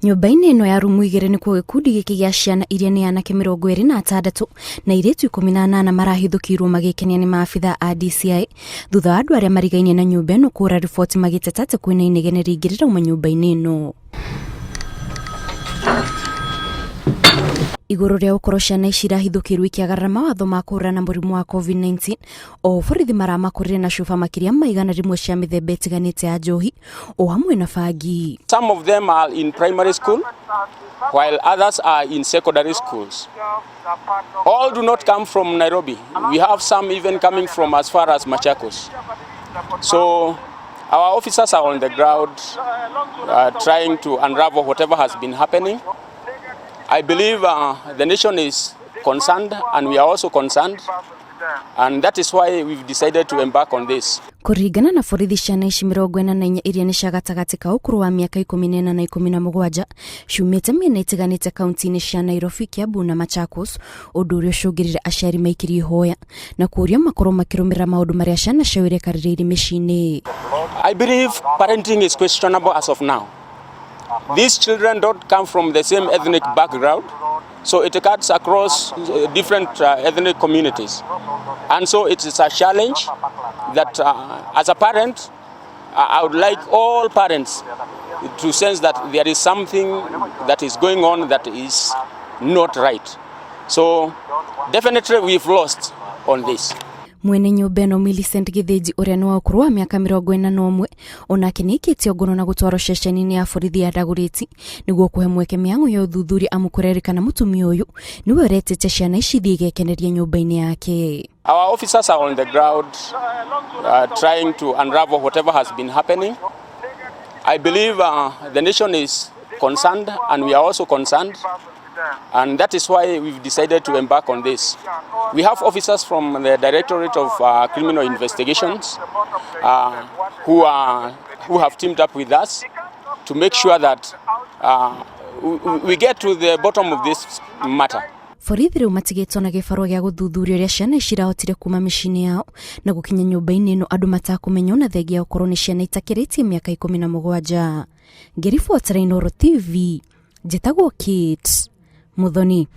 Nyumba-inĩ ĩno ya rumu 2 nĩ kuo gĩkundi gĩkĩ gĩa ciana iria nĩ anake 26 na airĩtu 18 marahithũkĩirwo magĩkenia nĩ maabithaa a DCI thutha wa andũ arĩa marigainie na nyũmba ĩno kũra riboti magĩteta atĩ kwĩna inegene rĩingĩ rĩrauma nyũmba-inĩ ĩno. Igũrũ rĩa gũkorwo ciana ici irahithũkĩirwo ikĩagarara mawatho ma kũhũrana na mũrimũ wa COVID-19, o borithi maramakorire na cuba makĩria maigana rĩmwe cia mĩthemba ĩtiganĩte ya njohi o hamwe na bangi. Some of them are in primary school while others are in secondary schools. All do not come from Nairobi. We have some even coming from as far as Machakos. So our officers are on the ground trying to unravel whatever has been happening. I believe the nation is concerned and we are also concerned, and that is why we've decided to embark on this. Kũringana na borithi, ciana ici 44 iria nĩ cia gatagatĩ ka ũkũrũ wa mĩaka 14 na 17 ciumĩte mĩena ĩtiganĩte kaunti-inĩ cia Nairobi, Kiambu na Machakos, ũndũ ũrĩa ũcũngĩrĩire aciari maikirie ihoya na kũũria makorwo makĩrũmĩrĩra maũndũ marĩa ciana ciao irekarĩrĩire mĩciĩ-inĩ. I believe parenting is questionable as of now. These children don't come from the same ethnic background, so it cuts across different ethnic communities. And so it is a challenge that as a parent, I would like all parents to sense that there is something that is going on that is not right. So definitely we've lost on this. Mwene nyũmba ĩno Millicent Githinji ũrĩa nĩ wa ũkũrũ wa mĩaka 41 onake nĩ ikĩtio ngono na gũtwarwo ceceni-inĩ ya borithi ya Dagoretti nĩguo kũhe mweke mĩhang'o ya ũthuthuria amũkũrerĩkana mũtumia ũyũ nĩwe ũretete ciana ici thiĩ gekeneria nyũmba-inĩ yake. Our officers are on the ground trying to unravel whatever has been happening. I believe the nation is concerned and we are also concerned, and that is why we've decided to embark on this. We have officers from the Directorate of Criminal Investigations who have teamed up with us to make sure that we get to the bottom of this matter. Borithi rĩu matigĩtwo na gĩbarũa gĩa gũthuthuria ũrĩa ciana ici irahotire kuma mĩciĩ-inĩ yao na gũkinya nyũmba-inĩ ĩno andũ matakũmenya na thengia gũkorwo nĩ ciana itakĩrĩtie mĩaka 17. Ngĩribotera Inooro TV, njĩtagwo Kate Muthoni.